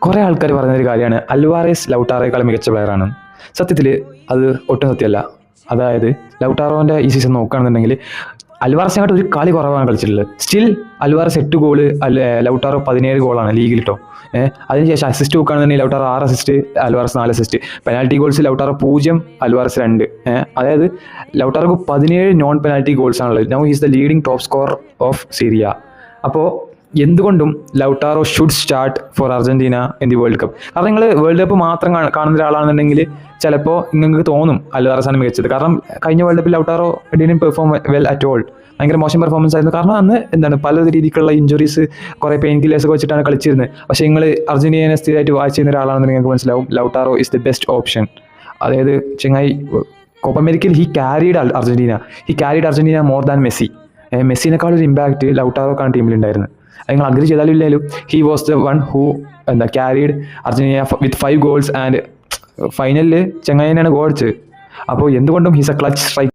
കുറേ ആൾക്കാർ പറയുന്നൊരു കാര്യമാണ് അൽവാരസ് ലൗട്ടാറോയേക്കാൾ മികച്ച പ്ലെയറാണ്. സത്യത്തിൽ അത് ഒട്ടും സത്യമല്ല. അതായത് ലൗട്ടാറോൻ്റെ ഈ സീസൺ നോക്കുകയാണെന്നുണ്ടെങ്കിൽ അൽവാരസിനെക്കാട്ട് ഒരു കളി കുറവാണ് കളിച്ചിട്ടുള്ളത്. സ്റ്റിൽ അൽവാരസ് 8 ഗോള്, ലൗട്ടാറോ 17 ഗോളാണ് ലീഗിൽ കേട്ടോ. അതിനുശേഷം അസിസ്റ്റ് നോക്കുകയാണെന്നുണ്ടെങ്കിൽ Lautaro 6 assist, Alvarez 4 assist. Penalty goals Lautaro 0, Alvarez 2. അതായത് ലൗട്ടാറോക്ക് 17 നോൺ പെനാൽറ്റി ഗോൾസ് ആണുള്ളത്. Now is the leading top score of Serie. അപ്പോൾ എന്തുകൊണ്ടും Lautaro should start for Argentina in the world cup. കാരണം നിങ്ങൾ വേൾഡ് കപ്പ് മാത്രം കാണുന്ന ഒരാളാണെന്നുണ്ടെങ്കിൽ ചിലപ്പോൾ നിങ്ങൾക്ക് തോന്നും അൽവാരസാണ് മികച്ചത്. കാരണം കഴിഞ്ഞ വേൾഡ് കപ്പിൽ Lautaro didn't perform well at all. ഭയങ്കര മോശം പെർഫോമൻസ് ആയിരുന്നു. കാരണം അന്ന് പല രീതിക്കുള്ള ഇഞ്ചുറീസ്, കുറേ പെയിൻ കില്ലേഴ്സ് ഒക്കെ വെച്ചിട്ടാണ് കളിച്ചിരുന്നത്. പക്ഷേ നിങ്ങൾ അർജന്റീനയെ സ്ഥിരമായിട്ട് വാച്ച് ചെയ്യുന്ന ഒരാളാണെന്ന് നിങ്ങൾക്ക് മനസ്സിലാവും Lautaro is the best option. അതായത് ചെങ്ങായി കോപ്പ അമേരിക്കയിൽ he carried Argentina more than Messi. മെസ്സിനേക്കാളൊരു ഇമ്പാക്റ്റ് ലൗട്ടാറോക്കാണ് ടീമിലുണ്ടായിരുന്നത്. നിങ്ങൾ അഗ്രി ചെയ്താലും ഇല്ലെങ്കിലും he was the one who carried Argentina with 5 goals and ഫൈനലിൽ ചെങ്ങായിനാണ് ഗോൾ അടിച്ചത്. അപ്പോൾ എന്തുകൊണ്ടും ഹീസ് എ ക്ലച്ച് സ്ട്രൈക്ക്.